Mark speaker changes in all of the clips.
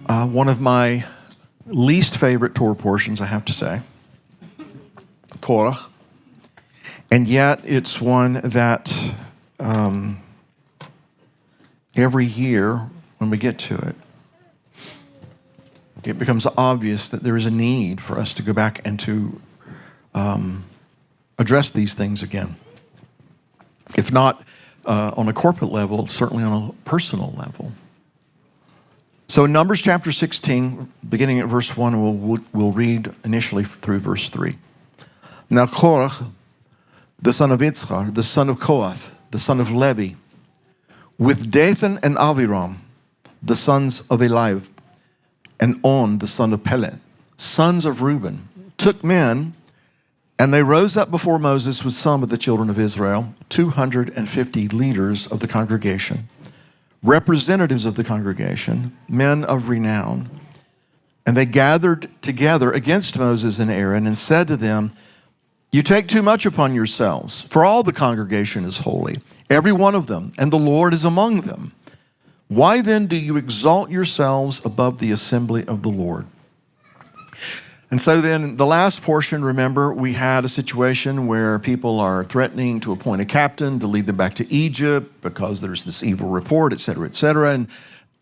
Speaker 1: One of my least favorite Torah portions, I have to say, Korah. And yet it's one that every year when we get to it, it becomes obvious that there is a need for us to go back and to address these things again. If not on a corporate level, certainly on a personal level. So in Numbers chapter 16, beginning at verse 1, we'll read initially through verse 3. Now Korah, the son of Itzchar, the son of Kohath, the son of Levi, with Dathan and Aviram, the sons of Eliab, and On, the son of Peleth, sons of Reuben, took men, and they rose up before Moses with some of the children of Israel, 250 leaders of the congregation, representatives of the congregation, men of renown. And they gathered together against Moses and Aaron and said to them, "You take too much upon yourselves, for all the congregation is holy, every one of them, and the Lord is among them. Why then do you exalt yourselves above the assembly of the Lord?" And so then the last portion, remember, we had a situation where people are threatening to appoint a captain to lead them back to Egypt because there's this evil report, et cetera, et cetera. And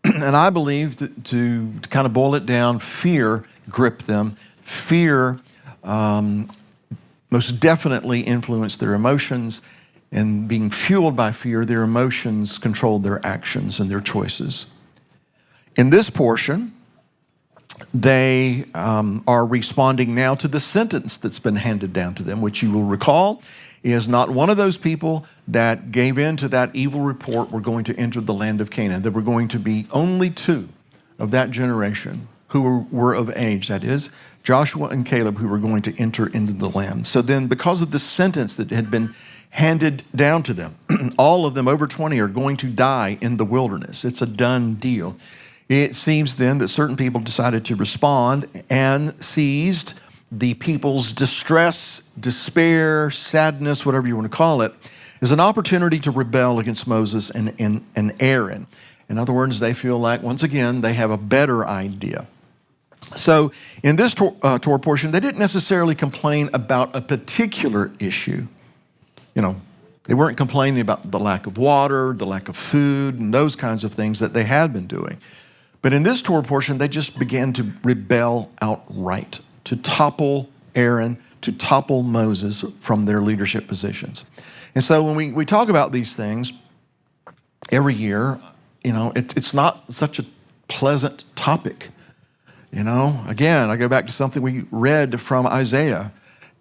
Speaker 1: I believe that to kind of boil it down, fear gripped them. Fear most definitely influenced their emotions, and being fueled by fear, their emotions controlled their actions and their choices. In this portion, they are responding now to the sentence that's been handed down to them, which you will recall is not one of those people that gave in to that evil report were going to enter the land of Canaan. There were going to be only two of that generation who were of age, that is, Joshua and Caleb, who were going to enter into the land. So then, because of the sentence that had been handed down to them, all of them, over 20, are going to die in the wilderness. It's a done deal. It seems then that certain people decided to respond and seized the people's distress, despair, sadness, whatever you want to call it, as an opportunity to rebel against Moses and Aaron. In other words, they feel like, once again, they have a better idea. So in this Torah portion, they didn't necessarily complain about a particular issue. They weren't complaining about the lack of water, the lack of food, and those kinds of things that they had been doing. But in this Torah portion, they just began to rebel outright, to topple Aaron, to topple Moses from their leadership positions. And so when we talk about these things every year, it's not such a pleasant topic. Again, I go back to something we read from Isaiah.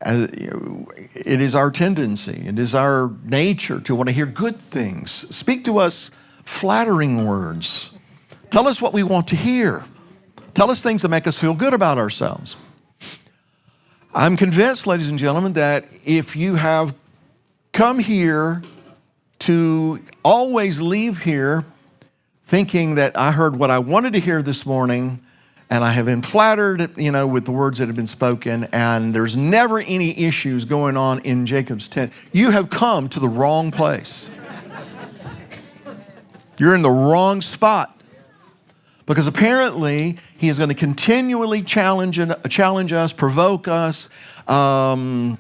Speaker 1: It is our tendency, it is our nature to want to hear good things. Speak to us flattering words. Tell us what we want to hear. Tell us things that make us feel good about ourselves. I'm convinced, ladies and gentlemen, that if you have come here to always leave here thinking that I heard what I wanted to hear this morning, and I have been flattered, with the words that have been spoken, and there's never any issues going on in Jacob's tent, you have come to the wrong place. You're in the wrong spot. Because apparently, he is going to continually challenge us, provoke us, allow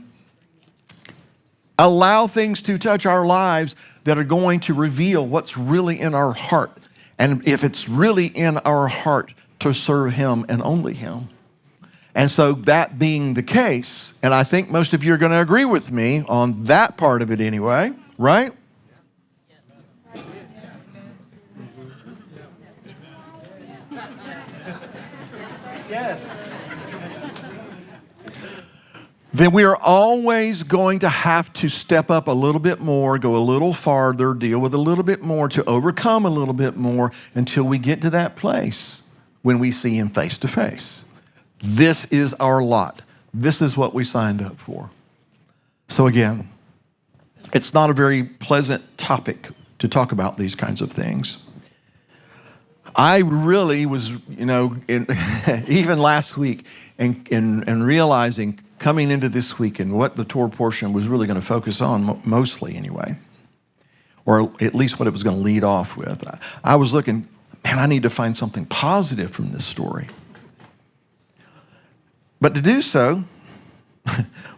Speaker 1: things to touch our lives that are going to reveal what's really in our heart. And if it's really in our heart, to serve him and only him. And so that being the case, and I think most of you are going to agree with me on that part of it anyway, right? Yes. Then we are always going to have to step up a little bit more, go a little farther, deal with a little bit more, to overcome a little bit more until we get to that place when we see him face to face. This is our lot. This is what we signed up for. So again, it's not a very pleasant topic to talk about these kinds of things. I really was, even last week, and realizing coming into this week and what the Torah portion was really going to focus on, mostly anyway, or at least what it was going to lead off with. I was looking, man, I need to find something positive from this story. But to do so,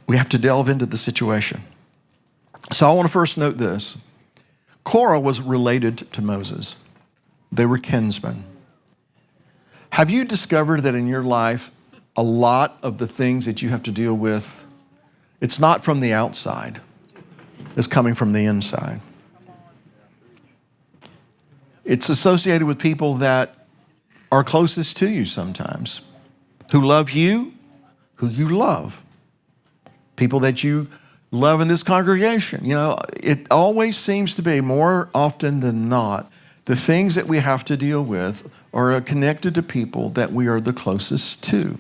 Speaker 1: we have to delve into the situation. So I want to first note this. Korah was related to Moses. They were kinsmen. Have you discovered that in your life, a lot of the things that you have to deal with, it's not from the outside, it's coming from the inside? It's associated with people that are closest to you sometimes, who love you, who you love. People that you love in this congregation. You know, it always seems to be, more often than not, the things that we have to deal with are connected to people that we are the closest to.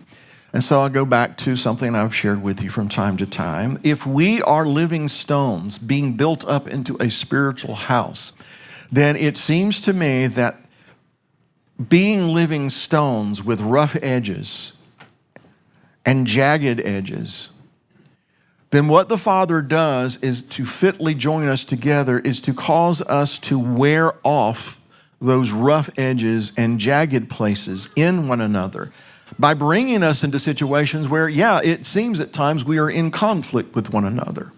Speaker 1: And so I'll go back to something I've shared with you from time to time. If we are living stones being built up into a spiritual house, then it seems to me that being living stones with rough edges and jagged edges, then what the Father does is to fitly join us together, is to cause us to wear off those rough edges and jagged places in one another by bringing us into situations where, yeah, it seems at times we are in conflict with one another.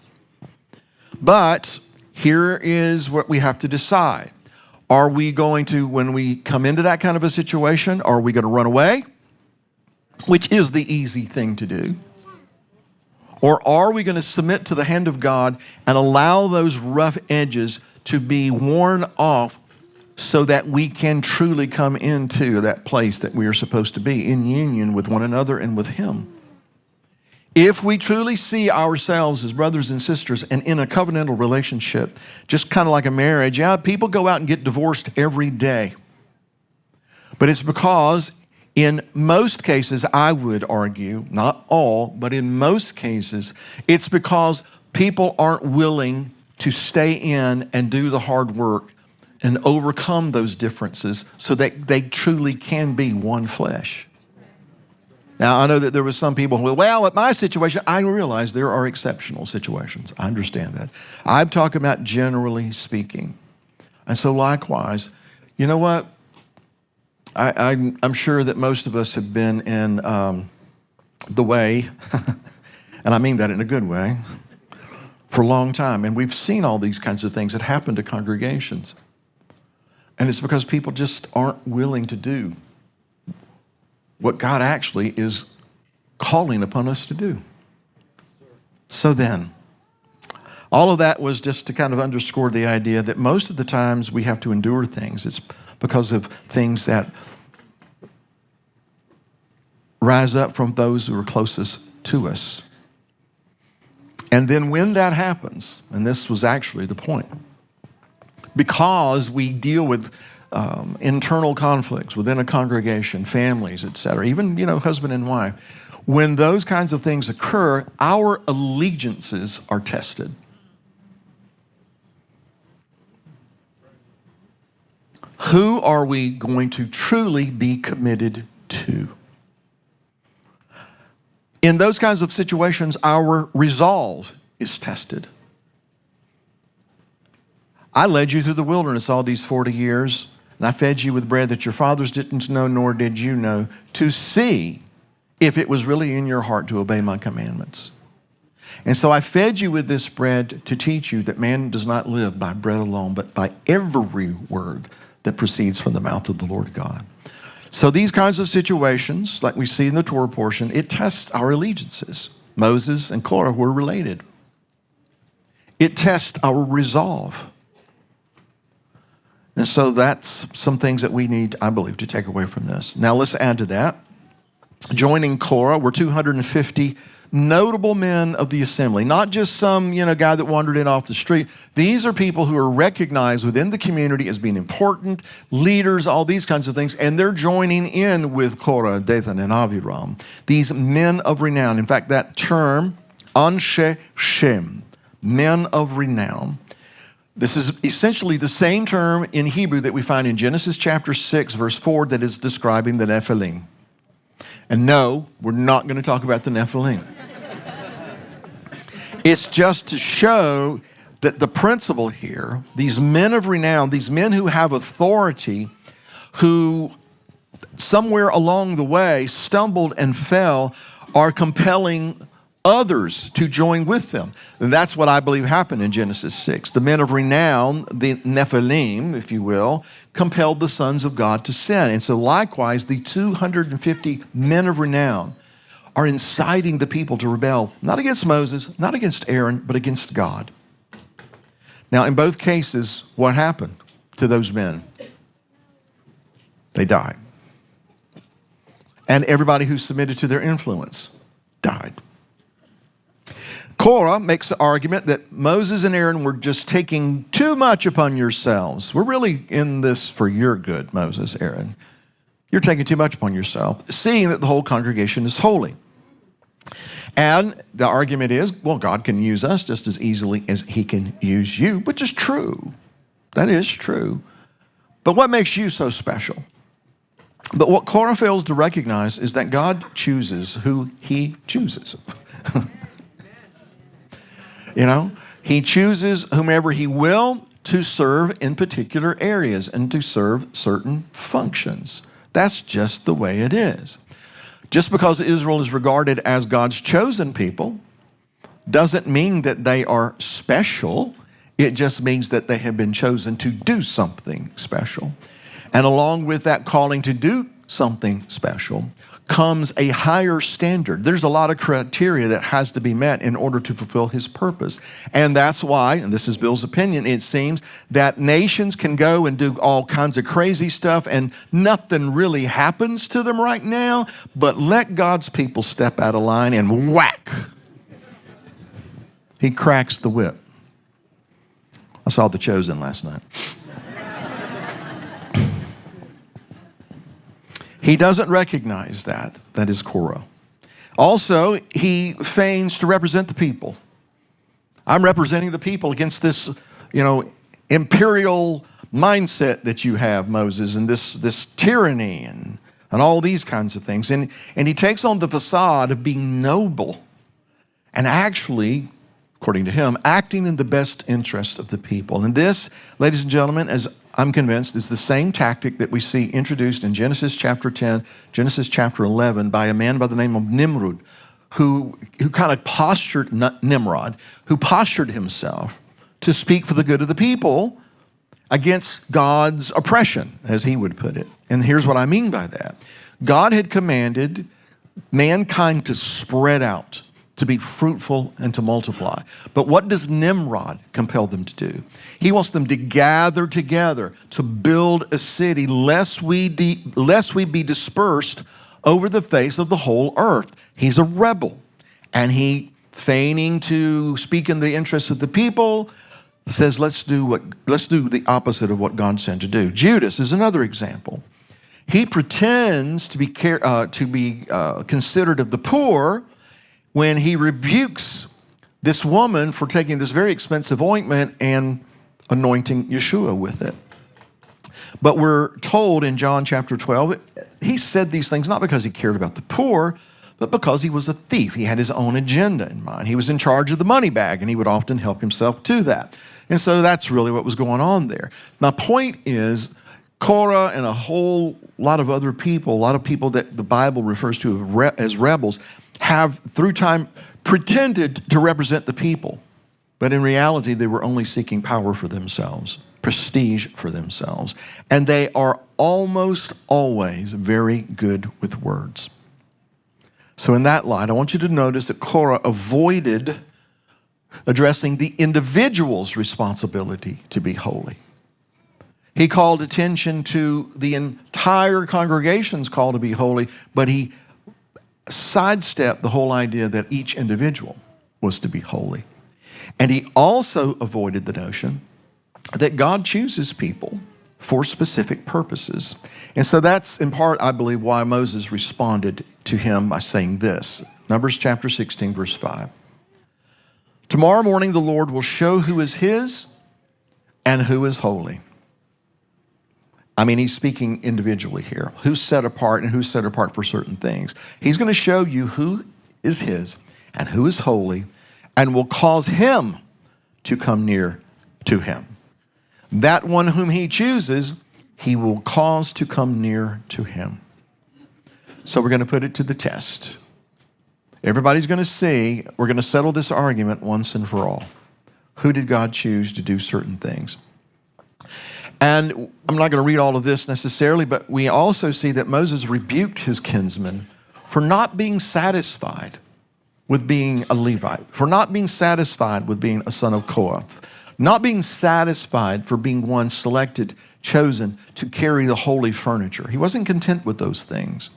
Speaker 1: But here is what we have to decide. Are we going to, when we come into that kind of a situation, are we going to run away, which is the easy thing to do? Or are we going to submit to the hand of God and allow those rough edges to be worn off so that we can truly come into that place that we are supposed to be, in union with one another and with Him? If we truly see ourselves as brothers and sisters and in a covenantal relationship, just kind of like a marriage, yeah, people go out and get divorced every day. But it's because in most cases, I would argue, not all, but in most cases, it's because people aren't willing to stay in and do the hard work and overcome those differences so that they truly can be one flesh. Now, I know that there was some people who, well, at my situation, I realize there are exceptional situations. I understand that. I'm talking about generally speaking. And so likewise, you know what? I'm sure that most of us have been in the way, and I mean that in a good way, for a long time. And we've seen all these kinds of things that happen to congregations. And it's because people just aren't willing to do what God actually is calling upon us to do. So then, all of that was just to kind of underscore the idea that most of the times we have to endure things. It's because of things that rise up from those who are closest to us. And then when that happens, and this was actually the point, because we deal with internal conflicts within a congregation, families, etc., even, husband and wife, when those kinds of things occur, our allegiances are tested. Who are we going to truly be committed to? In those kinds of situations, our resolve is tested. I led you through the wilderness all these 40 years, and I fed you with bread that your fathers didn't know, nor did you know, to see if it was really in your heart to obey my commandments. And so I fed you with this bread to teach you that man does not live by bread alone, but by every word that proceeds from the mouth of the Lord God. So these kinds of situations, like we see in the Torah portion, it tests our allegiances. Moses and Korah were related. It tests our resolve. And so that's some things that we need, I believe, to take away from this. Now let's add to that. Joining Korah were 250 notable men of the assembly, not just some, guy that wandered in off the street. These are people who are recognized within the community as being important, leaders, all these kinds of things, and they're joining in with Korah, Dathan, and Aviram, these men of renown. In fact, that term, Anshe Shem, men of renown, this is essentially the same term in Hebrew that we find in Genesis chapter 6, verse 4, that is describing the Nephilim. And no, we're not going to talk about the Nephilim. It's just to show that the principle here, these men of renown, these men who have authority, who somewhere along the way stumbled and fell are compelling others to join with them. And that's what I believe happened in Genesis 6. The men of renown, the Nephilim, if you will, compelled the sons of God to sin. And so likewise, the 250 men of renown are inciting the people to rebel, not against Moses, not against Aaron, but against God. Now, in both cases, what happened to those men? They died. And everybody who submitted to their influence died. Korah makes the argument that Moses and Aaron were just taking too much upon yourselves. We're really in this for your good, Moses, Aaron. You're taking too much upon yourself, seeing that the whole congregation is holy. And the argument is, well, God can use us just as easily as he can use you, which is true. That is true. But what makes you so special? But what Korah fails to recognize is that God chooses who he chooses. You know, he chooses whomever he will to serve in particular areas and to serve certain functions. That's just the way it is. Just because Israel is regarded as God's chosen people doesn't mean that they are special. It just means that they have been chosen to do something special. And along with that calling to do something special comes a higher standard. There's a lot of criteria that has to be met in order to fulfill his purpose. And that's why, and this is Bill's opinion, it seems that nations can go and do all kinds of crazy stuff and nothing really happens to them right now, but let God's people step out of line and whack. He cracks the whip. I saw The Chosen last night. He doesn't recognize that. That is Korah. Also, he feigns to represent the people. I'm representing the people against this, imperial mindset that you have, Moses, and this tyranny and all these kinds of things. And he takes on the facade of being noble and actually, according to him, acting in the best interest of the people. And this, ladies and gentlemen, as I'm convinced, is the same tactic that we see introduced in Genesis chapter 10, Genesis chapter 11 by a man by the name of Nimrod, who kind of postured, not Nimrod, who postured himself to speak for the good of the people against God's oppression, as he would put it. And here's what I mean by that. God had commanded mankind to spread out, to be fruitful and to multiply. But what does Nimrod compel them to do? He wants them to gather together to build a city lest we be dispersed over the face of the whole earth. He's a rebel, and he, feigning to speak in the interest of the people, says, let's do the opposite of what God said to do. Judas is another example. He pretends to be considered of the poor when he rebukes this woman for taking this very expensive ointment and anointing Yeshua with it. But we're told in John chapter 12, he said these things not because he cared about the poor, but because he was a thief. He had his own agenda in mind. He was in charge of the money bag, and he would often help himself to that. And so that's really what was going on there. My point is, Korah and a whole lot of other people, a lot of people that the Bible refers to as rebels, have through time pretended to represent the people. But in reality, they were only seeking power for themselves, prestige for themselves. And they are almost always very good with words. So in that light, I want you to notice that Korah avoided addressing the individual's responsibility to be holy. He called attention to the entire congregation's call to be holy, but he sidestepped the whole idea that each individual was to be holy. And he also avoided the notion that God chooses people for specific purposes. And so that's in part, I believe, why Moses responded to him by saying this. Numbers chapter 16, verse 5. Tomorrow morning the Lord will show who is his and who is holy. I mean, he's speaking individually here. Who's set apart and who's set apart for certain things. He's going to show you who is his and who is holy and will cause him to come near to him. That one whom he chooses he will cause to come near to him. So we're going to put it to the test. Everybody's going to see, we're going to settle this argument once and for all. Who did God choose to do certain things? And I'm not going to read all of this necessarily, but we also see that Moses rebuked his kinsmen for not being satisfied with being a Levite, for not being satisfied with being a son of Korah, not being satisfied for being one selected, chosen to carry the holy furniture. He wasn't content with those things.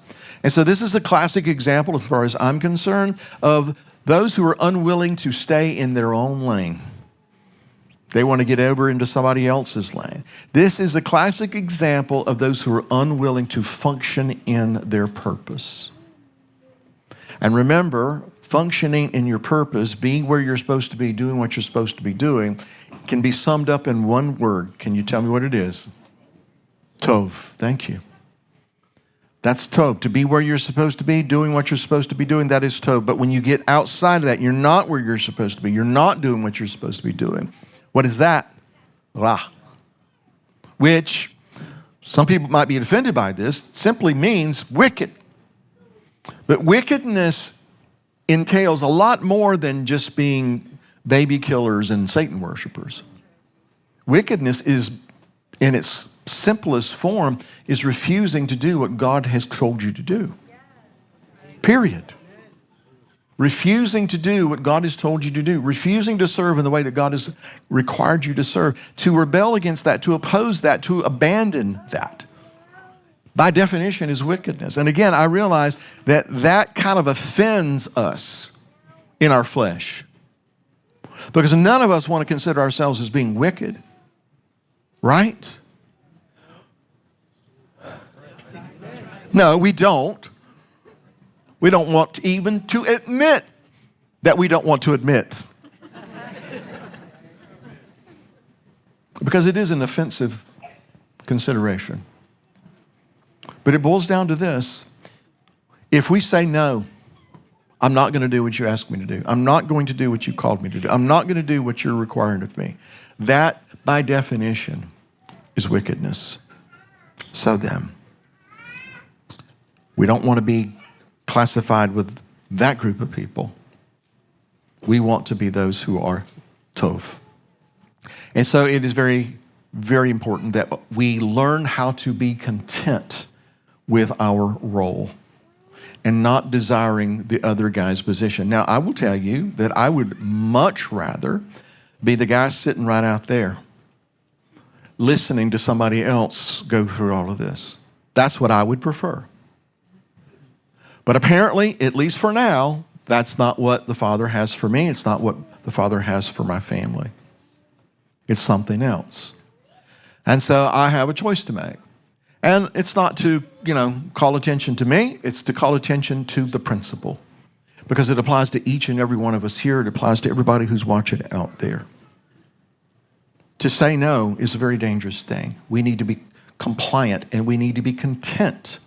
Speaker 1: And so this is a classic example, as far as I'm concerned, of those who are unwilling to stay in their own lane. They want to get over into somebody else's lane. This is a classic example of those who are unwilling to function in their purpose. And remember, functioning in your purpose, being where you're supposed to be, doing what you're supposed to be doing, can be summed up in one word. Can you tell me what it is? Tov. Thank you. That's Tov. To be where you're supposed to be, doing what you're supposed to be doing, that is Tov. But when you get outside of that, you're not where you're supposed to be. You're not doing what you're supposed to be doing. What is that? Ra. Which, some people might be offended by this, simply means wicked. But wickedness entails a lot more than just being baby killers and Satan worshipers. Wickedness is, in its simplest form, is refusing to do what God has told you to do. Period. Refusing to do what God has told you to do. Refusing to serve in the way that God has required you to serve. To rebel against that, to oppose that, to abandon that, by definition, is wickedness. And again, I realize that that kind of offends us in our flesh, because none of us want to consider ourselves as being wicked, right? No, we don't. We don't want even to admit that we don't want to admit. Because it is an offensive consideration. But it boils down to this. If we say no, I'm not going to do what you asked me to do. I'm not going to do what you called me to do. I'm not going to do what you're requiring of me. That, by definition, is wickedness. So then, we don't want to be classified with that group of people. We want to be those who are Tov. And so it is very, very important that we learn how to be content with our role and not desiring the other guy's position. Now, I will tell you that I would much rather be the guy sitting right out there listening to somebody else go through all of this. That's what I would prefer. But apparently, at least for now, that's not what the Father has for me. It's not what the Father has for my family. It's something else. And so I have a choice to make. And it's not to, call attention to me. It's to call attention to the principle. Because it applies to each and every one of us here. It applies to everybody who's watching out there. To say no is a very dangerous thing. We need to be compliant and we need to be content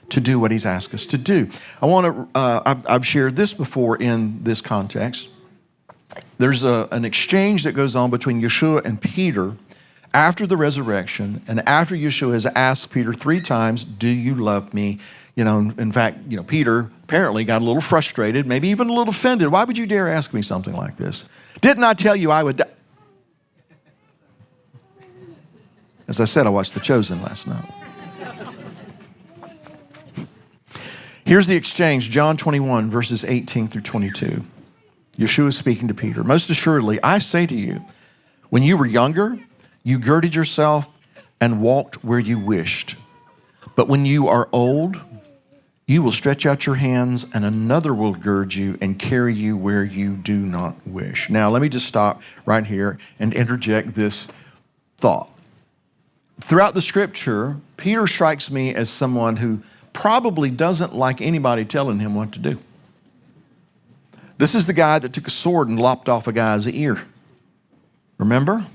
Speaker 1: to do what he's asked us to do. I've shared this before in this context. There's an exchange that goes on between Yeshua and Peter after the resurrection, and after Yeshua has asked Peter 3 times, do you love me? In fact, Peter apparently got a little frustrated, maybe even a little offended. Why would you dare ask me something like this? Didn't I tell you I would die? As I said, I watched The Chosen last night. Here's the exchange, John 21, verses 18 through 22. Yeshua is speaking to Peter. Most assuredly, I say to you, when you were younger, you girded yourself and walked where you wished. But when you are old, you will stretch out your hands and another will gird you and carry you where you do not wish. Now, let me just stop right here and interject this thought. Throughout the scripture, Peter strikes me as someone who probably doesn't like anybody telling him what to do. This is the guy that took a sword and lopped off a guy's ear. Remember?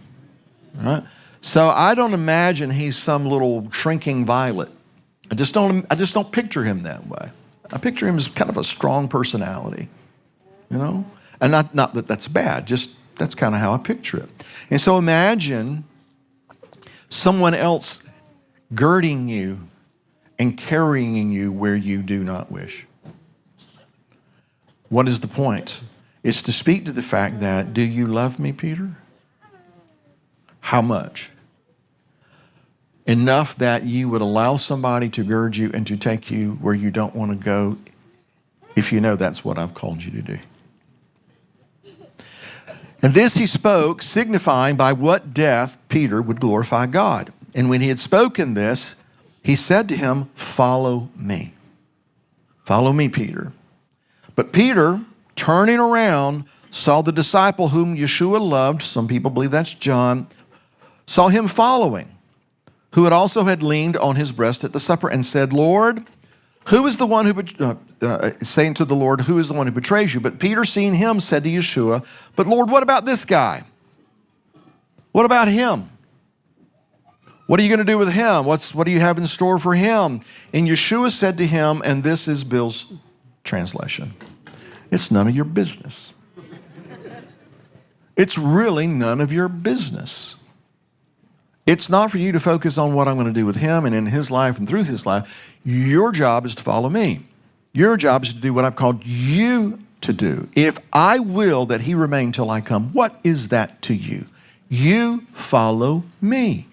Speaker 1: All right. So I don't imagine he's some little shrinking violet. I just don't picture him that way. I picture him as kind of a strong personality, And not that that's bad, just that's kind of how I picture it. And so imagine someone else girding you and carrying you where you do not wish. What is the point? It's to speak to the fact that, do you love me, Peter? How much? Enough that you would allow somebody to gird you and to take you where you don't want to go if you know that's what I've called you to do. And this he spoke, signifying by what death Peter would glorify God. And when he had spoken this, he said to him, follow me. Follow me, Peter. But Peter, turning around, saw the disciple whom Yeshua loved, some people believe that's John, saw him following, who had leaned on his breast at the supper, and said, Lord, who is the one who, saying to the Lord, who is the one who betrays you? But Peter, seeing him, said to Yeshua, but Lord, what about this guy? What about him? What are you going to do with him? What do you have in store for him? And Yeshua said to him, and this is Bill's translation, it's none of your business. It's really none of your business. It's not for you to focus on what I'm going to do with him and in his life and through his life. Your job is to follow me. Your job is to do what I've called you to do. If I will that he remain till I come, what is that to you? You follow me.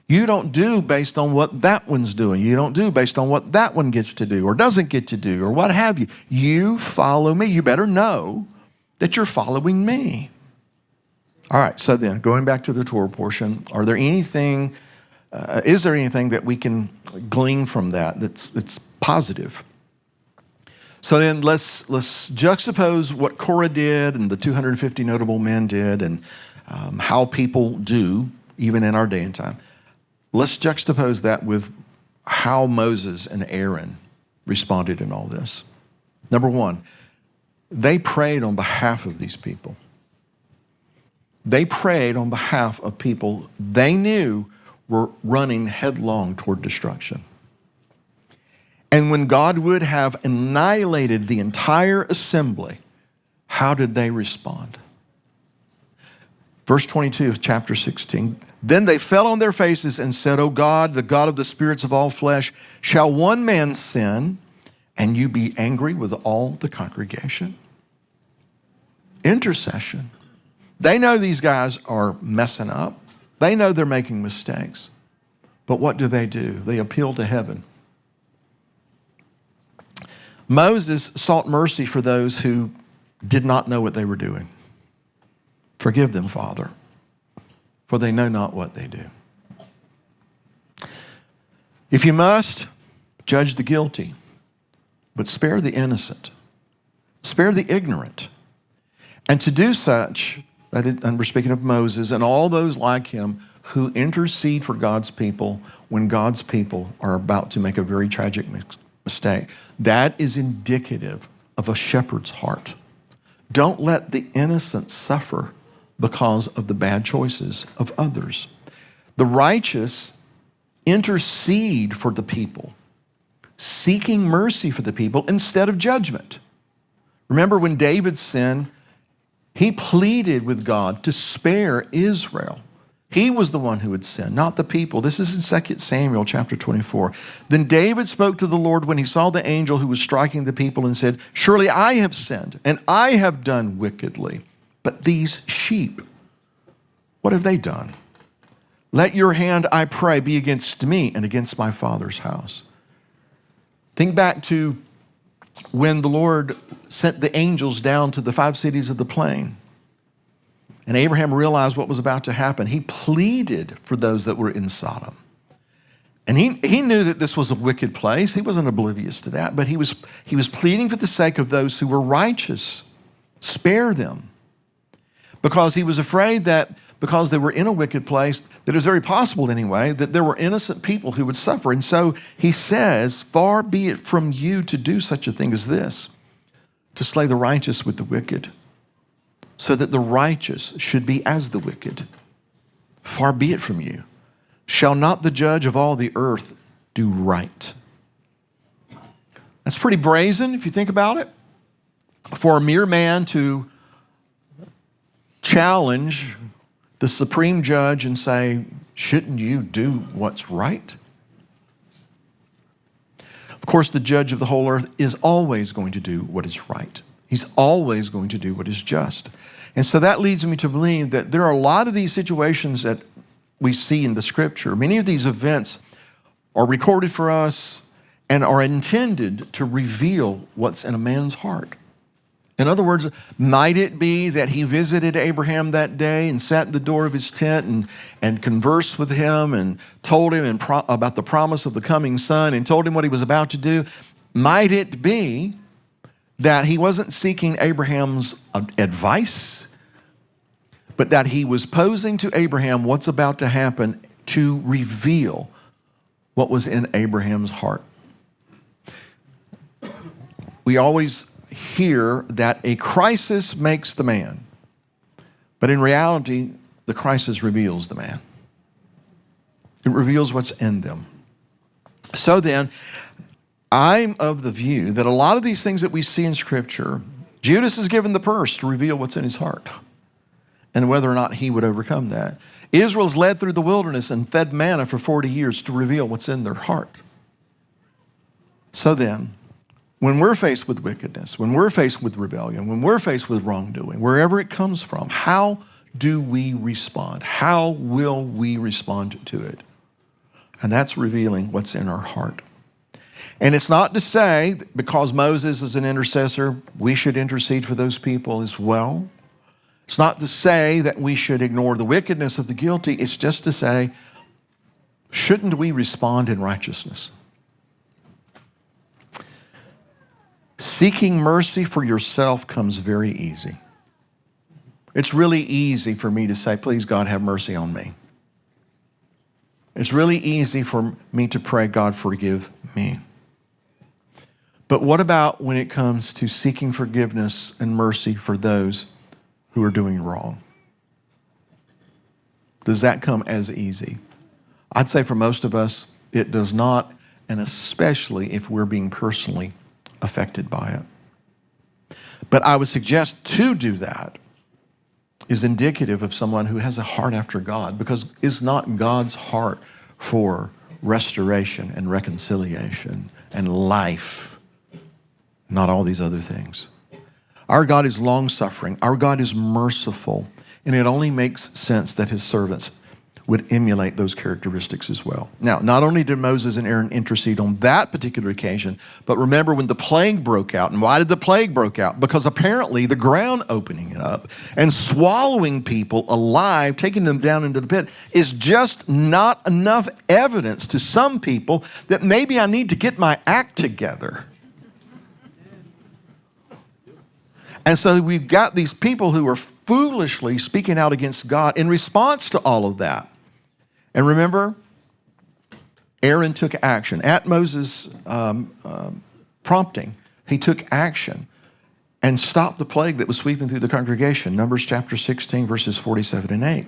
Speaker 1: You don't do based on what that one's doing. You don't do based on what that one gets to do or doesn't get to do or what have you. You follow me. You better know that you're following me. All right, so then, going back to the Torah portion, is there anything that we can glean from that's positive? So then let's juxtapose what Korah did and the 250 notable men did and how people do, even in our day and time. Let's juxtapose that with how Moses and Aaron responded in all this. Number one, they prayed on behalf of these people. They prayed on behalf of people they knew were running headlong toward destruction. And when God would have annihilated the entire assembly, how did they respond? Verse 22 of chapter 16, then they fell on their faces and said, O God, the God of the spirits of all flesh, shall one man sin and you be angry with all the congregation? Intercession. They know these guys are messing up. They know they're making mistakes. But what do? They appeal to heaven. Moses sought mercy for those who did not know what they were doing. Forgive them, Father, for they know not what they do. If you must, judge the guilty, but spare the innocent. Spare the ignorant. And to do such, and we're speaking of Moses and all those like him who intercede for God's people when God's people are about to make a very tragic mistake. That is indicative of a shepherd's heart. Don't let the innocent suffer because of the bad choices of others. The righteous intercede for the people, seeking mercy for the people instead of judgment. Remember when David sinned, he pleaded with God to spare Israel. He was the one who had sinned, not the people. This is in 2 Samuel chapter 24. Then David spoke to the Lord when he saw the angel who was striking the people and said, surely I have sinned and I have done wickedly. But these sheep, what have they done? Let your hand, I pray, be against me and against my father's house. Think back to when the Lord sent the angels down to the 5 cities of the plain. And Abraham realized what was about to happen. He pleaded for those that were in Sodom. And he knew that this was a wicked place. He wasn't oblivious to that, but he was pleading for the sake of those who were righteous. Spare them. Because he was afraid that because they were in a wicked place, that it was very possible anyway, that there were innocent people who would suffer. And so he says, far be it from you to do such a thing as this, to slay the righteous with the wicked, so that the righteous should be as the wicked. Far be it from you. Shall not the judge of all the earth do right? That's pretty brazen if you think about it. For a mere man to challenge the supreme judge and say, shouldn't you do what's right? course, the judge of the whole earth is always going to do what is right. He's always going to do what is just. And so that leads me to believe that there are a lot of these situations that we see in the scripture. Many of these events are recorded for us and are intended to reveal what's in a man's heart. In other words, might it be that he visited Abraham that day and sat at the door of his tent and conversed with him and told him about the promise of the coming son and told him what he was about to do? Might it be that he wasn't seeking Abraham's advice, but that he was posing to Abraham what's about to happen to reveal what was in Abraham's heart? We always hear that a crisis makes the man, but in reality, the crisis reveals the man. It reveals what's in them. So then, I'm of the view that a lot of these things that we see in Scripture, Judas is given the purse to reveal what's in his heart and whether or not he would overcome that. Israel's led through the wilderness and fed manna for 40 years to reveal what's in their heart. So then, when we're faced with wickedness, when we're faced with rebellion, when we're faced with wrongdoing, wherever it comes from, how do we respond? How will we respond to it? And that's revealing what's in our heart. And it's not to say that because Moses is an intercessor, we should intercede for those people as well. It's not to say that we should ignore the wickedness of the guilty. It's just to say, shouldn't we respond in righteousness? Seeking mercy for yourself comes very easy. It's really easy for me to say, please, God, have mercy on me. It's really easy for me to pray, God, forgive me. But what about when it comes to seeking forgiveness and mercy for those who are doing wrong? Does that come as easy? I'd say for most of us, it does not, and especially if we're being personally affected by it. But I would suggest to do that is indicative of someone who has a heart after God, because it's not God's heart for restoration and reconciliation and life, not all these other things. Our God is long-suffering. Our God is merciful. And it only makes sense that his servants would emulate those characteristics as well. Now, not only did Moses and Aaron intercede on that particular occasion, but remember when the plague broke out. And why did the plague break out? Because apparently the ground opening it up and swallowing people alive, taking them down into the pit, is just not enough evidence to some people that maybe I need to get my act together. And so we've got these people who are foolishly speaking out against God in response to all of that. And remember, Aaron took action. At Moses' prompting, he took action and stopped the plague that was sweeping through the congregation. Numbers chapter 16, verses 47 and 8.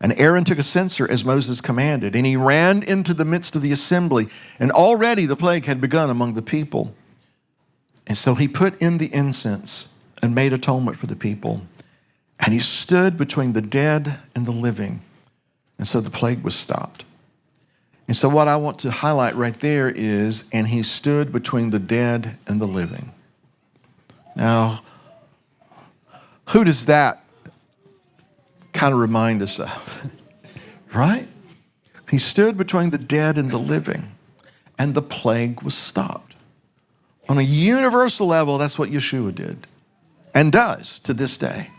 Speaker 1: And Aaron took a censer as Moses commanded, and he ran into the midst of the assembly, and already the plague had begun among the people. And so he put in the incense and made atonement for the people. And he stood between the dead and the living. And so the plague was stopped. And so what I want to highlight right there is, and he stood between the dead and the living. Now, who does that kind of remind us of? Right? He stood between the dead and the living, and the plague was stopped. On a universal level, that's what Yeshua did and does to this day.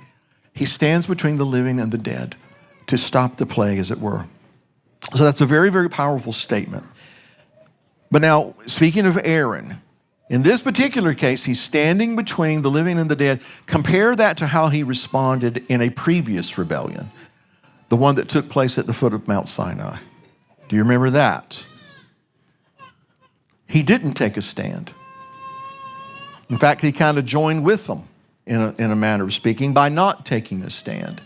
Speaker 1: He stands between the living and the dead to stop the plague, as it were. So that's a very, very powerful statement. But now, speaking of Aaron, in this particular case, he's standing between the living and the dead. Compare that to how he responded in a previous rebellion, the one that took place at the foot of Mount Sinai. Do you remember that? He didn't take a stand. In fact, he kind of joined with them in a manner of speaking by not taking a stand.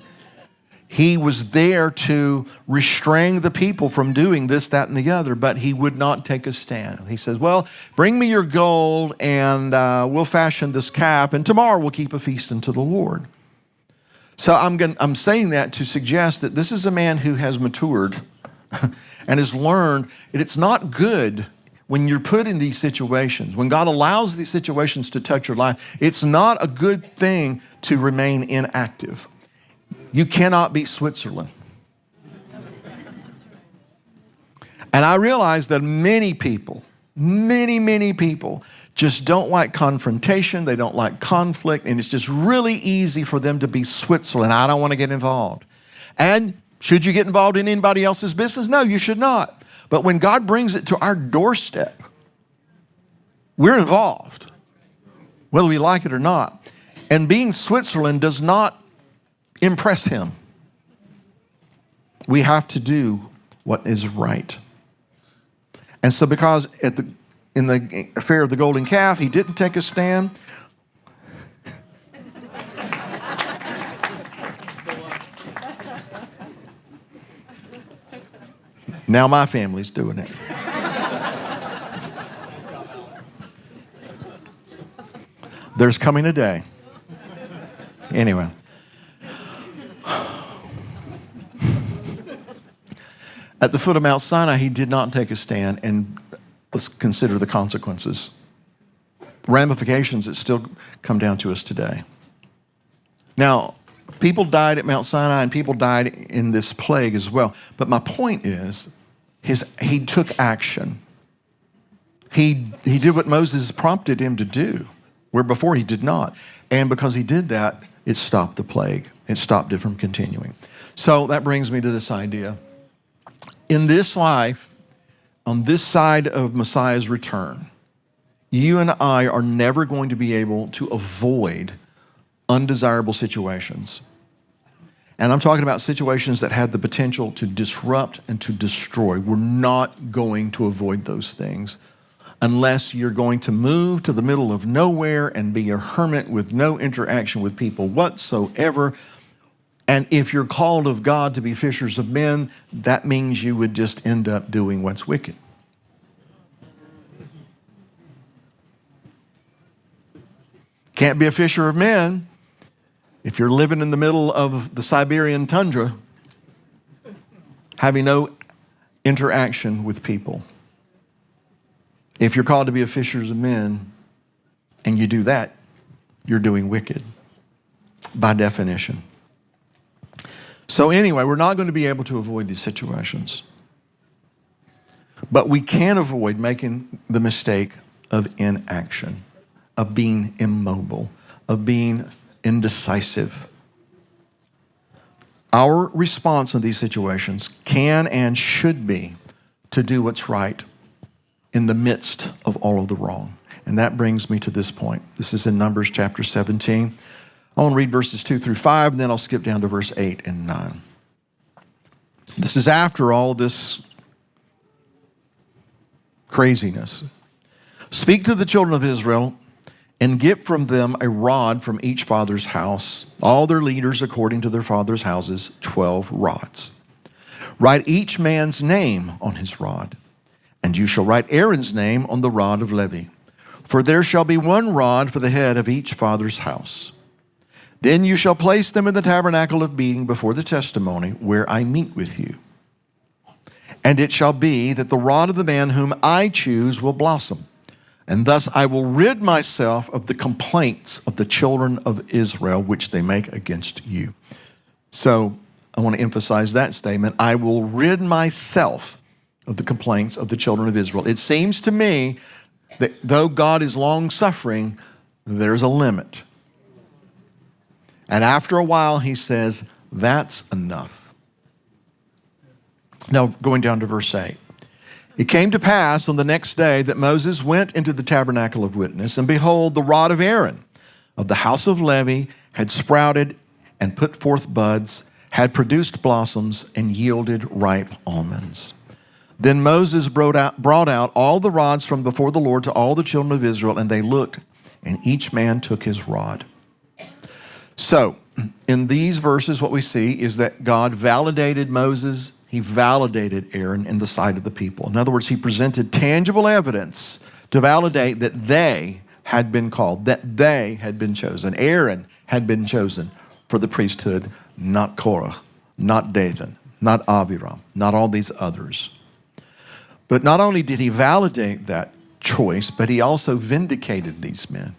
Speaker 1: He was there to restrain the people from doing this, that, and the other, but he would not take a stand. He says, well, bring me your gold and we'll fashion this calf, and tomorrow we'll keep a feast unto the Lord. So I'm saying that to suggest that this is a man who has matured and has learned that it's not good when you're put in these situations, when God allows these situations to touch your life, it's not a good thing to remain inactive. You cannot be Switzerland. And I realize that many people, many people just don't like confrontation. They don't like conflict. And it's just really easy for them to be Switzerland. I don't want to get involved. And should you get involved in anybody else's business? No, you should not. But when God brings it to our doorstep, we're involved, whether we like it or not. And being Switzerland does not impress him. We have to do what is right. And so because in the affair of the golden calf, he didn't take a stand. Now my family's doing it. There's coming a day. Anyway. At the foot of Mount Sinai, he did not take a stand, and let's consider the consequences. Ramifications that still come down to us today. Now, people died at Mount Sinai and people died in this plague as well. But my point is, he took action. He did what Moses prompted him to do, where before he did not. And because he did that, it stopped the plague. It stopped it from continuing. So that brings me to this idea. In this life, on this side of Messiah's return, you and I are never going to be able to avoid undesirable situations. And I'm talking about situations that had the potential to disrupt and to destroy. We're not going to avoid those things unless you're going to move to the middle of nowhere and be a hermit with no interaction with people whatsoever. And if you're called of God to be fishers of men, that means you would just end up doing what's wicked. Can't be a fisher of men if you're living in the middle of the Siberian tundra, having no interaction with people. If you're called to be a fisher of men and you do that, you're doing wicked by definition. So anyway, we're not going to be able to avoid these situations. But we can avoid making the mistake of inaction, of being immobile, of being indecisive. Our response in these situations can and should be to do what's right in the midst of all of the wrong. And that brings me to this point. This is in Numbers chapter 17. I want to read verses 2 through 5, and then I'll skip down to verse 8 and 9. This is after all this craziness. Speak to the children of Israel and get from them a rod from each father's house, all their leaders according to their father's houses, 12 rods. Write each man's name on his rod, and you shall write Aaron's name on the rod of Levi. For there shall be one rod for the head of each father's house. Then you shall place them in the tabernacle of meeting before the testimony where I meet with you. And it shall be that the rod of the man whom I choose will blossom. And thus I will rid myself of the complaints of the children of Israel, which they make against you. So I want to emphasize that statement. I will rid myself of the complaints of the children of Israel. It seems to me that though God is long-suffering, there's a limit. And after a while, he says, that's enough. Now, going down to verse 8. It came to pass on the next day that Moses went into the tabernacle of witness, and behold, the rod of Aaron of the house of Levi had sprouted and put forth buds, had produced blossoms, and yielded ripe almonds. Then Moses brought out all the rods from before the Lord to all the children of Israel, and they looked, and each man took his rod. So, in these verses, what we see is that God validated Moses, he validated Aaron in the sight of the people. In other words, he presented tangible evidence to validate that they had been called, that they had been chosen. Aaron had been chosen for the priesthood, not Korah, not Dathan, not Abiram, not all these others. But not only did he validate that choice, but he also vindicated these men.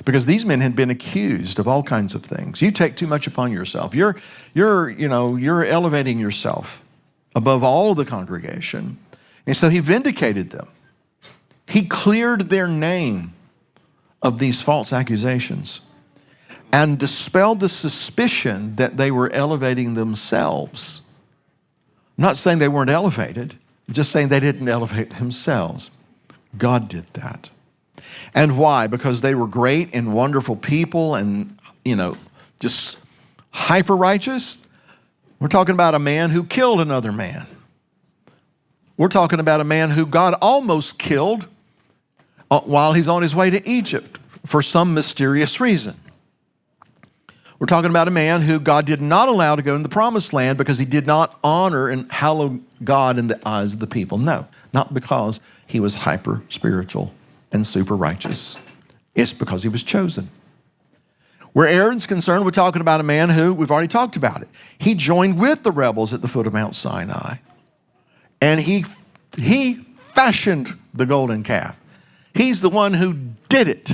Speaker 1: Because these men had been accused of all kinds of things. You take too much upon yourself. You're elevating yourself above all of the congregation. And so he vindicated them. He cleared their name of these false accusations and dispelled the suspicion that they were elevating themselves. I'm not saying they weren't elevated. I'm just saying they didn't elevate themselves. God did that. And why? Because they were great and wonderful people and, just hyper righteous. We're talking about a man who killed another man. We're talking about a man who God almost killed while he's on his way to Egypt for some mysterious reason. We're talking about a man who God did not allow to go into the promised land because he did not honor and hallow God in the eyes of the people. No, not because he was hyper spiritual and super righteous. It's because he was chosen. Where Aaron's concerned, we're talking about a man who, we've already talked about it. He joined with the rebels at the foot of Mount Sinai. And he fashioned the golden calf. He's the one who did it.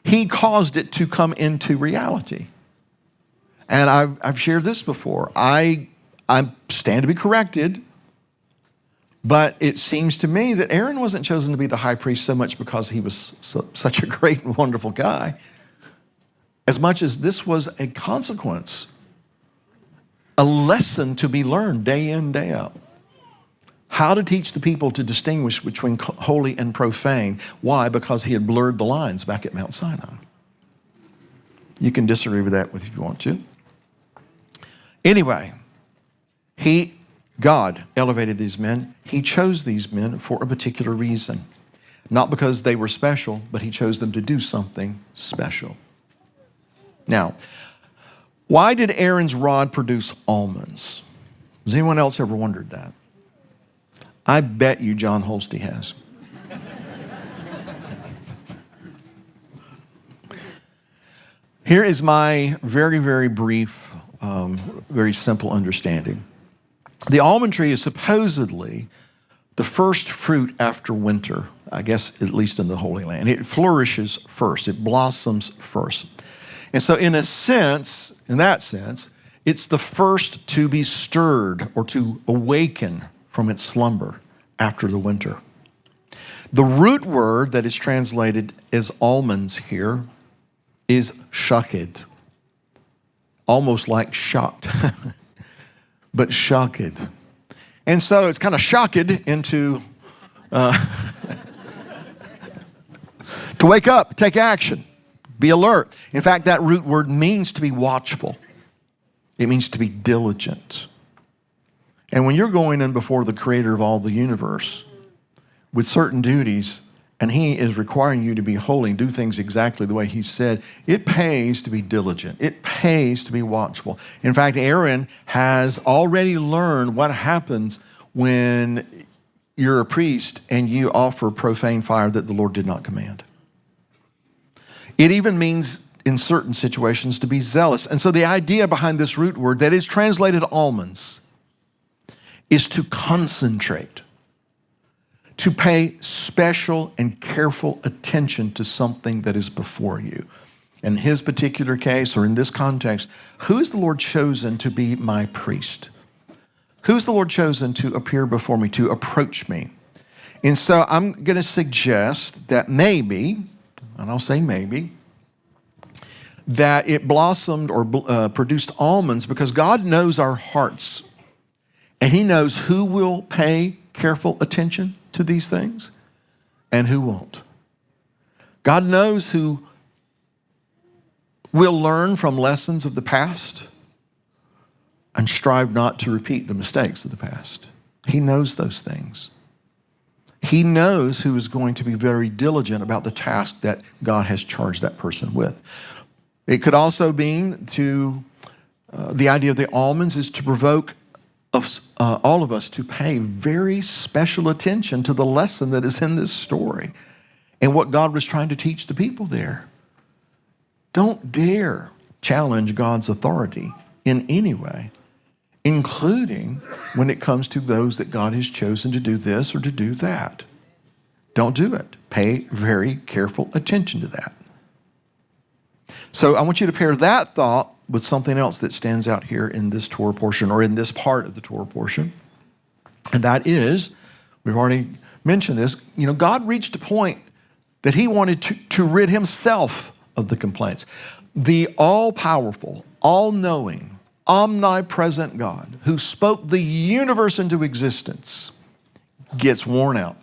Speaker 1: He caused it to come into reality. And I've shared this before. I stand to be corrected. But it seems to me that Aaron wasn't chosen to be the high priest so much because he was such a great and wonderful guy, as much as this was a consequence, a lesson to be learned day in, day out. How to teach the people to distinguish between holy and profane. Why? Because he had blurred the lines back at Mount Sinai. You can disagree with that if you want to. Anyway, God elevated these men. He chose these men for a particular reason. Not because they were special, but he chose them to do something special. Now, why did Aaron's rod produce almonds? Has anyone else ever wondered that? I bet you John Holsty has. Here is my very, very brief, very simple understanding. The almond tree is supposedly the first fruit after winter, I guess at least in the Holy Land. It flourishes first. It blossoms first. And so in that sense, it's the first to be stirred or to awaken from its slumber after the winter. The root word that is translated as almonds here is shaked, almost like shocked. But shocked. And so it's kind of shocked into to wake up, take action, be alert. In fact, that root word means to be watchful. It means to be diligent. And when you're going in before the creator of all the universe with certain duties, and he is requiring you to be holy and do things exactly the way he said, it pays to be diligent. It pays to be watchful. In fact, Aaron has already learned what happens when you're a priest and you offer profane fire that the Lord did not command. It even means in certain situations to be zealous. And so the idea behind this root word that is translated almonds is to concentrate, to pay special and careful attention to something that is before you. In his particular case, or in this context, who is the Lord chosen to be my priest? Who is the Lord chosen to appear before me, to approach me? And so I'm going to suggest that maybe, and I'll say maybe, that it blossomed or produced almonds because God knows our hearts, and he knows who will pay careful attention to these things and who won't. God knows who will learn from lessons of the past and strive not to repeat the mistakes of the past. He knows those things. He knows who is going to be very diligent about the task that God has charged that person with. It could also be to, the idea of the almonds is to provoke all of us to pay very special attention to the lesson that is in this story and what God was trying to teach the people there. Don't dare challenge God's authority in any way. including when it comes to those that God has chosen to do this or to do that. Don't do it. Pay very careful attention to that. So I want you to pair that thought with something else that stands out here in this Torah portion, or in this part of the Torah portion. And that is, we've already mentioned this, God reached a point that he wanted to rid himself of the complaints. The all-powerful, all-knowing, omnipresent God who spoke the universe into existence gets worn out.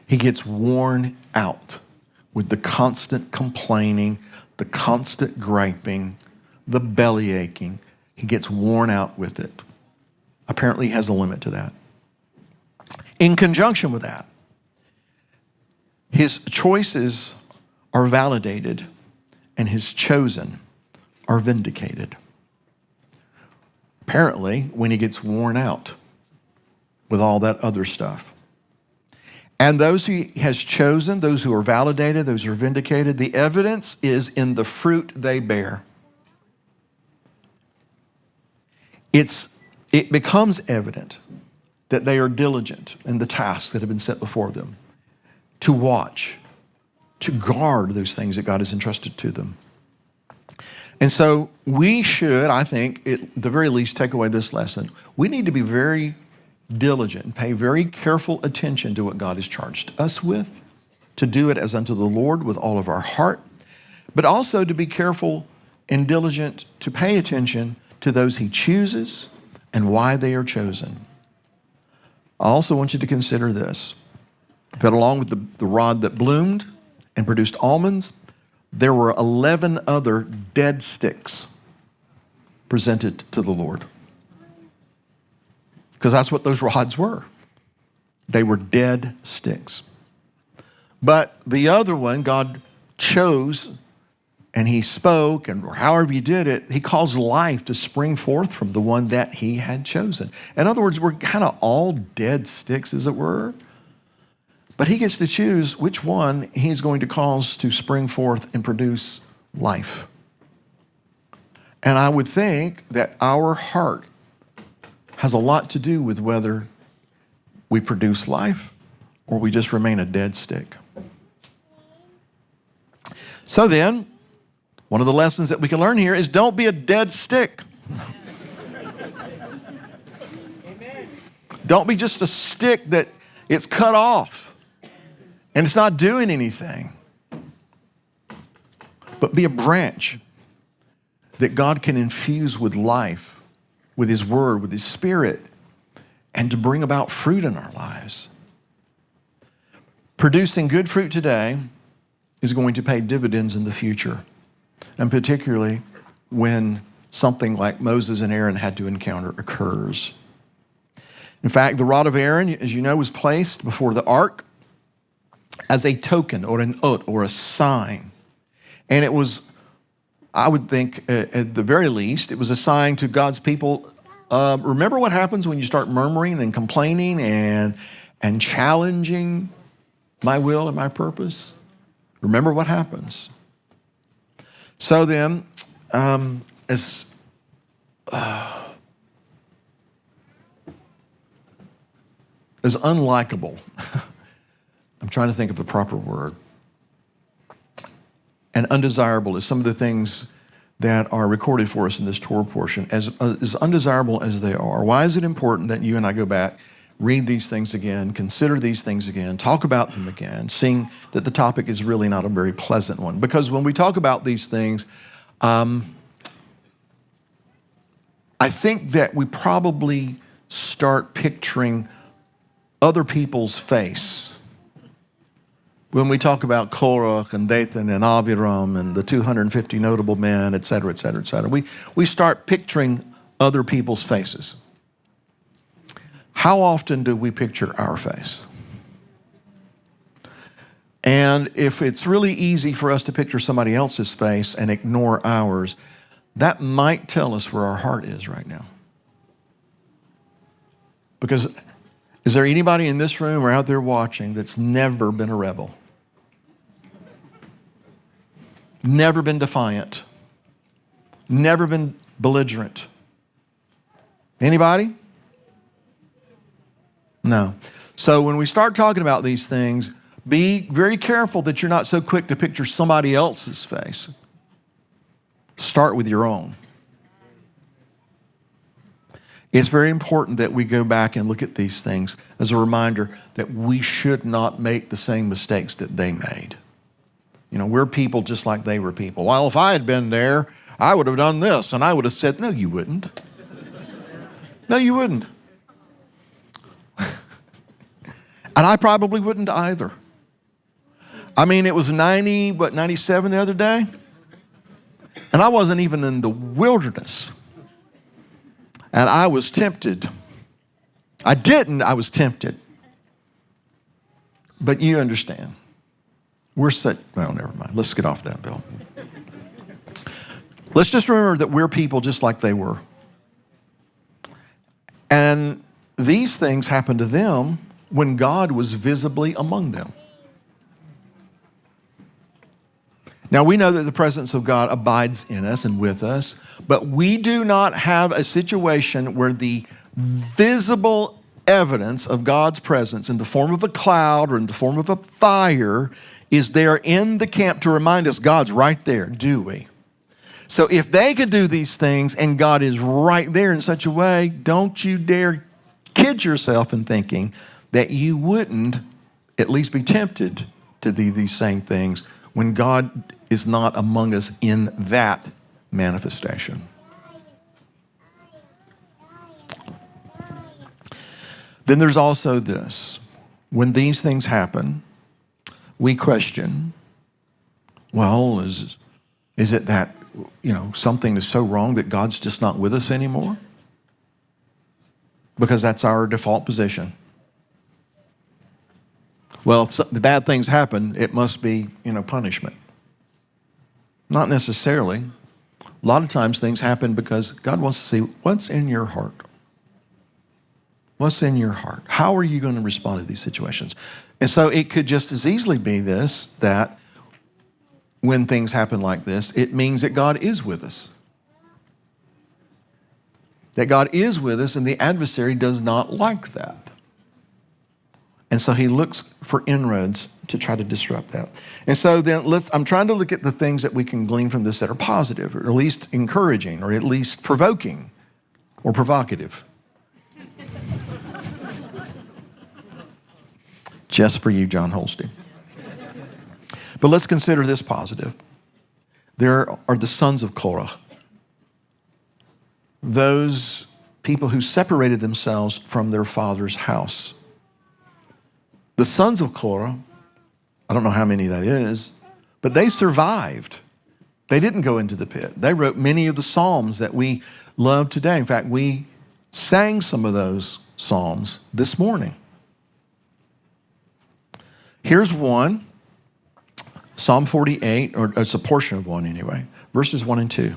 Speaker 1: He gets worn out with the constant complaining, the constant griping, the belly aching. He gets worn out with it. Apparently he has a limit to that. In conjunction with that, his choices are validated and his chosen are vindicated. Apparently, when he gets worn out with all that other stuff. And those he has chosen, those who are validated, those who are vindicated, the evidence is in the fruit they bear. It becomes evident that they are diligent in the tasks that have been set before them, to watch, to guard those things that God has entrusted to them. And so we should, I think, at the very least, take away this lesson. We need to be very diligent and pay very careful attention to what God has charged us with, to do it as unto the Lord with all of our heart, but also to be careful and diligent to pay attention to those he chooses and why they are chosen. I also want you to consider this, that along with the rod that bloomed and produced almonds, there were 11 other dead sticks presented to the Lord. Because that's what those rods were. They were dead sticks. But the other one, God chose and he spoke, and however he did it, he caused life to spring forth from the one that he had chosen. In other words, we're kind of all dead sticks, as it were. But he gets to choose which one he's going to cause to spring forth and produce life. And I would think that our heart has a lot to do with whether we produce life or we just remain a dead stick. So then, one of the lessons that we can learn here is don't be a dead stick. Don't be just a stick that it's cut off and it's not doing anything. But be a branch that God can infuse with life, with his word, with his spirit, and to bring about fruit in our lives. Producing good fruit today is going to pay dividends in the future, and particularly when something like Moses and Aaron had to encounter occurs. In fact, the rod of Aaron, as you know, was placed before the ark as a token or an oath or a sign. And it was, I would think, at the very least, it was a sign to God's people. Remember what happens when you start murmuring and complaining and challenging my will and my purpose? Remember what happens. So then, as unlikable, I'm trying to think of the proper word, and undesirable as some of the things that are recorded for us in this Torah portion, as undesirable as they are, why is it important that you and I go back, read these things again, consider these things again, talk about them again, seeing that the topic is really not a very pleasant one? Because when we talk about these things, I think that we probably start picturing other people's face. When we talk about Korah and Dathan and Abiram and the 250 notable men, et cetera, et cetera, et cetera, we start picturing other people's faces. How often do we picture our face? And if it's really easy for us to picture somebody else's face and ignore ours, that might tell us where our heart is right now. Because is there anybody in this room or out there watching that's never been a rebel? Never been defiant? never been belligerent. Anybody? No. So when we start talking about these things, be very careful that you're not so quick to picture somebody else's face. Start with your own. It's very important that we go back and look at these things as a reminder that we should not make the same mistakes that they made. You know, we're people just like they were people. Well, if I had been there, I would have done this, and I would have said, no, you wouldn't. No, you wouldn't. And I probably wouldn't either. I mean, it was 97 the other day? And I wasn't even in the wilderness. And I was tempted. I was tempted. But you understand. Well, never mind. Let's get off that, Bill. Let's just remember that we're people just like they were. And these things happened to them when God was visibly among them. Now, we know that the presence of God abides in us and with us, but we do not have a situation where the visible evidence of God's presence in the form of a cloud or in the form of a fire is there in the camp to remind us God's right there, do we? So if they could do these things and God is right there in such a way, don't you dare kid yourself in thinking that you wouldn't at least be tempted to do these same things when God is not among us in that manifestation. Then there's also this. When these things happen, we question, well, is it that, something is so wrong that God's just not with us anymore? Because that's our default position. Well, if bad things happen, it must be, punishment. Not necessarily. A lot of times things happen because God wants to see what's in your heart. What's in your heart? How are you going to respond to these situations? And so it could just as easily be this, that when things happen like this, it means that God is with us. That God is with us, and the adversary does not like that. And so he looks for inroads to try to disrupt that. And so then I'm trying to look at the things that we can glean from this that are positive, or at least encouraging, or at least provoking, or provocative. Just for you, John Holstein. But let's consider this positive. There are the sons of Korah. Those people who separated themselves from their father's house. The sons of Korah, I don't know how many that is, but they survived. They didn't go into the pit. They wrote many of the Psalms that we love today. In fact, we sang some of those Psalms this morning. Here's one, Psalm 48, or it's a portion of one anyway, verses 1 and 2.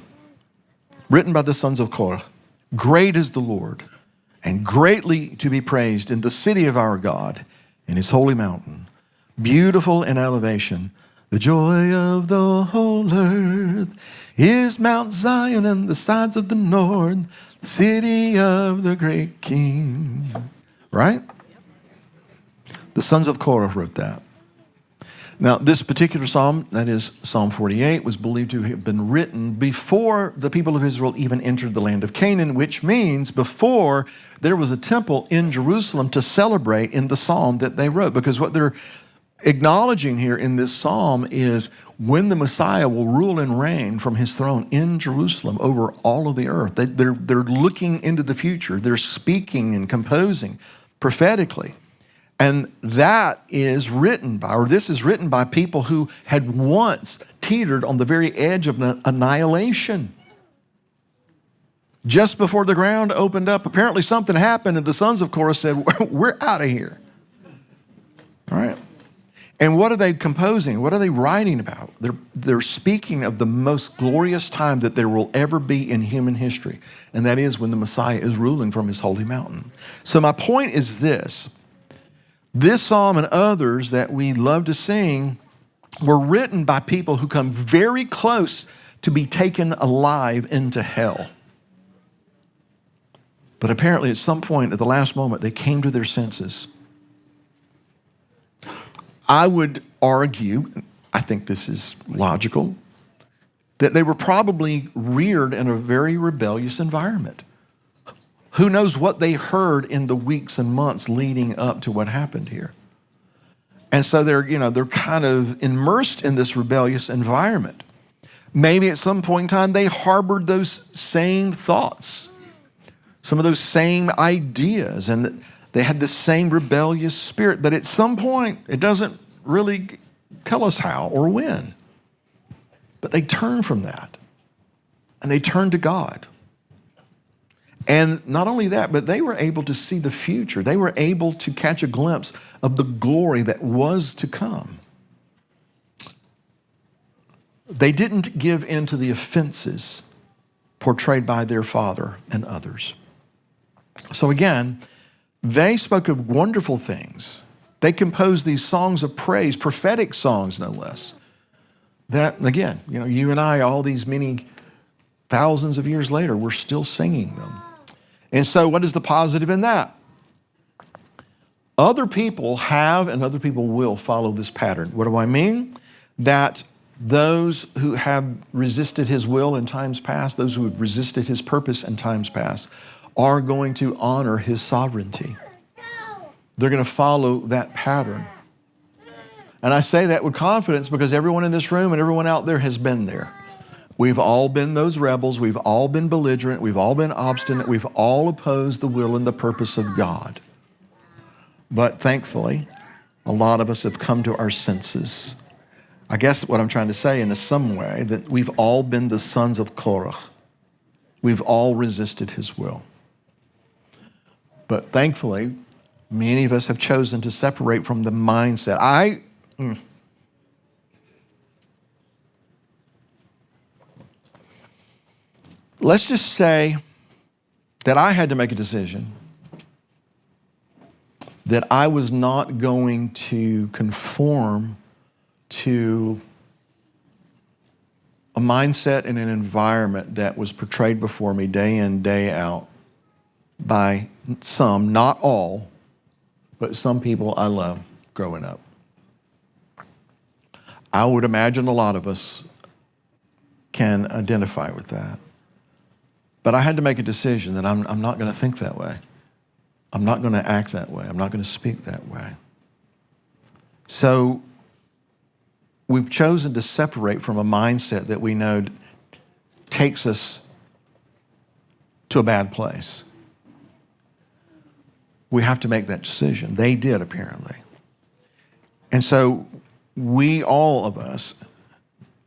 Speaker 1: Written by the sons of Korah. Great is the Lord, and greatly to be praised in the city of our God, in his holy mountain. Beautiful in elevation, the joy of the whole earth is Mount Zion and the sides of the north, the city of the great King. Right? The sons of Korah wrote that. Now, this particular psalm, that is Psalm 48, was believed to have been written before the people of Israel even entered the land of Canaan, which means before there was a temple in Jerusalem to celebrate in the psalm that they wrote. Because what they're acknowledging here in this psalm is when the Messiah will rule and reign from his throne in Jerusalem over all of the earth. They're looking into the future. They're speaking and composing prophetically. And this is written by people who had once teetered on the very edge of annihilation. Just before the ground opened up, apparently something happened, and the sons of Korah said, we're out of here. All right? And what are they composing? What are they writing about? They're speaking of the most glorious time that there will ever be in human history, and that is when the Messiah is ruling from his holy mountain. So my point is this. This psalm and others that we love to sing were written by people who come very close to be taken alive into hell. But apparently at some point, at the last moment, they came to their senses. I would argue, I think this is logical, that they were probably reared in a very rebellious environment. Who knows what they heard in the weeks and months leading up to what happened here. And so they're kind of immersed in this rebellious environment. Maybe at some point in time they harbored those same thoughts, some of those same ideas, and they had the same rebellious spirit. But at some point, it doesn't really tell us how or when. But they turned from that, and they turned to God. And not only that, but they were able to see the future. They were able to catch a glimpse of the glory that was to come. They didn't give in to the offenses portrayed by their father and others. So again, they spoke of wonderful things. They composed these songs of praise, prophetic songs no less. That, again, you and I, all these many thousands of years later, we're still singing them. And so what is the positive in that? Other people have and other people will follow this pattern. What do I mean? That those who have resisted his will in times past, those who have resisted his purpose in times past, are going to honor his sovereignty. They're going to follow that pattern. And I say that with confidence because everyone in this room and everyone out there has been there. We've all been those rebels. We've all been belligerent. We've all been obstinate. We've all opposed the will and the purpose of God. But thankfully, a lot of us have come to our senses. I guess what I'm trying to say in some way, that we've all been the sons of Korah. We've all resisted his will. But thankfully, many of us have chosen to separate from the mindset. Let's just say that I had to make a decision that I was not going to conform to a mindset and an environment that was portrayed before me day in, day out by some, not all, but some people I love growing up. I would imagine a lot of us can identify with that. But I had to make a decision that I'm not going to think that way. I'm not going to act that way. I'm not going to speak that way. So we've chosen to separate from a mindset that we know takes us to a bad place. We have to make that decision. They did, apparently. And so we, all of us,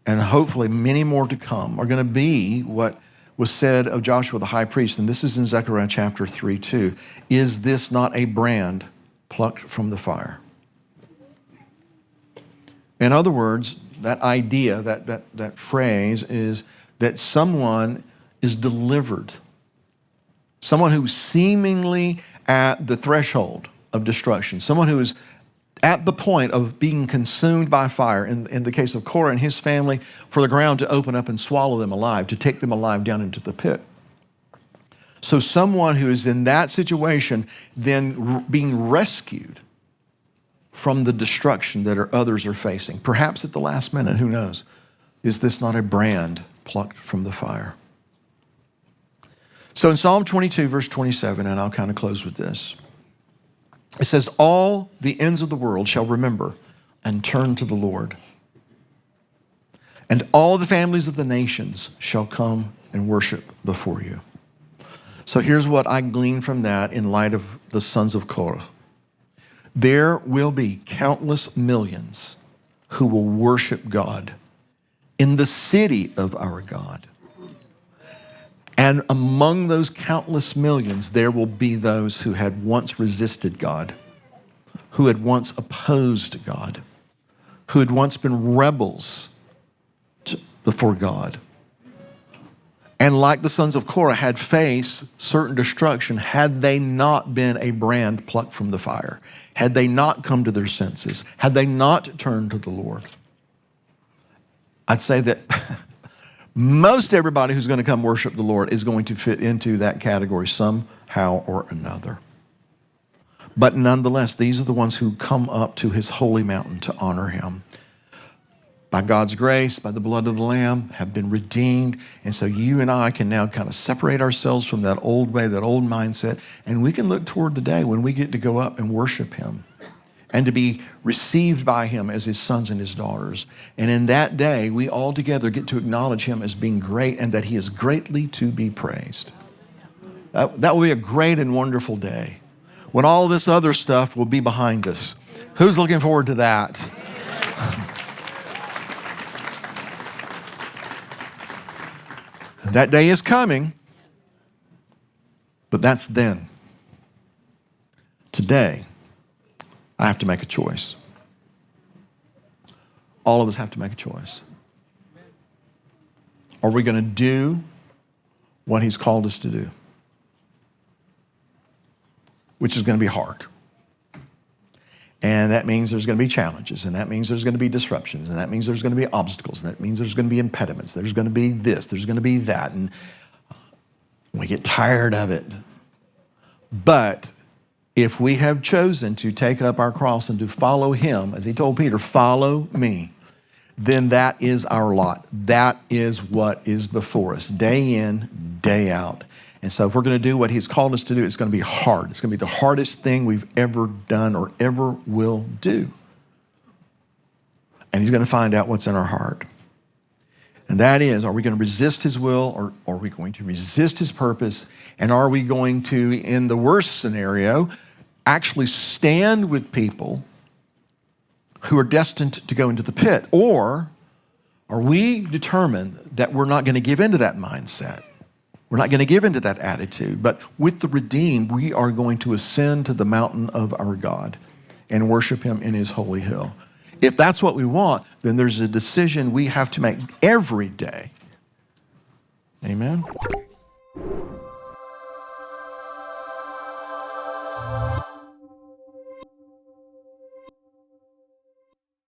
Speaker 1: and hopefully many more to come, are going to be what was said of Joshua the high priest, and this is in Zechariah chapter 3:2. Is this not a brand plucked from the fire? In other words, that idea, that phrase is that someone is delivered. Someone who's seemingly at the threshold of destruction. Someone who is at the point of being consumed by fire. In the case of Korah and his family, for the ground to open up and swallow them alive, to take them alive down into the pit. So someone who is in that situation then being rescued from the destruction that others are facing. Perhaps at the last minute, who knows? Is this not a brand plucked from the fire? So in Psalm 22, verse 27, and I'll kind of close with this. It says, all the ends of the world shall remember and turn to the Lord. And all the families of the nations shall come and worship before you. So here's what I glean from that in light of the sons of Korah. There will be countless millions who will worship God in the city of our God. And among those countless millions, there will be those who had once resisted God, who had once opposed God, who had once been rebels before God. And like the sons of Korah had faced certain destruction had they not been a brand plucked from the fire, had they not come to their senses, had they not turned to the Lord. I'd say that Most everybody who's going to come worship the Lord is going to fit into that category somehow or another. But nonetheless, these are the ones who come up to his holy mountain to honor him. By God's grace, by the blood of the Lamb, have been redeemed. And so you and I can now kind of separate ourselves from that old way, that old mindset, and we can look toward the day when we get to go up and worship him and to be received by him as his sons and his daughters. And in that day, we all together get to acknowledge him as being great and that he is greatly to be praised. That will be a great and wonderful day when all this other stuff will be behind us. Who's looking forward to that? That day is coming, but that's then. Today, I have to make a choice. All of us have to make a choice. Are we going to do what he's called us to do? Which is going to be hard. And that means there's going to be challenges, and that means there's going to be disruptions, and that means there's going to be obstacles, and that means there's going to be impediments. There's going to be this, there's going to be that, and we get tired of it. But if we have chosen to take up our cross and to follow him, as he told Peter, follow me, then that is our lot. That is what is before us, day in, day out. And so if we're going to do what he's called us to do, it's going to be hard. It's going to be the hardest thing we've ever done or ever will do. And he's going to find out what's in our heart. And that is, are we going to resist his will, or are we going to resist his purpose? And are we going to, in the worst scenario, actually stand with people who are destined to go into the pit? Or are we determined that we're not going to give into that mindset? We're not going to give into that attitude, but with the redeemed, we are going to ascend to the mountain of our God and worship him in his holy hill. If that's what we want, then there's a decision we have to make every day. Amen?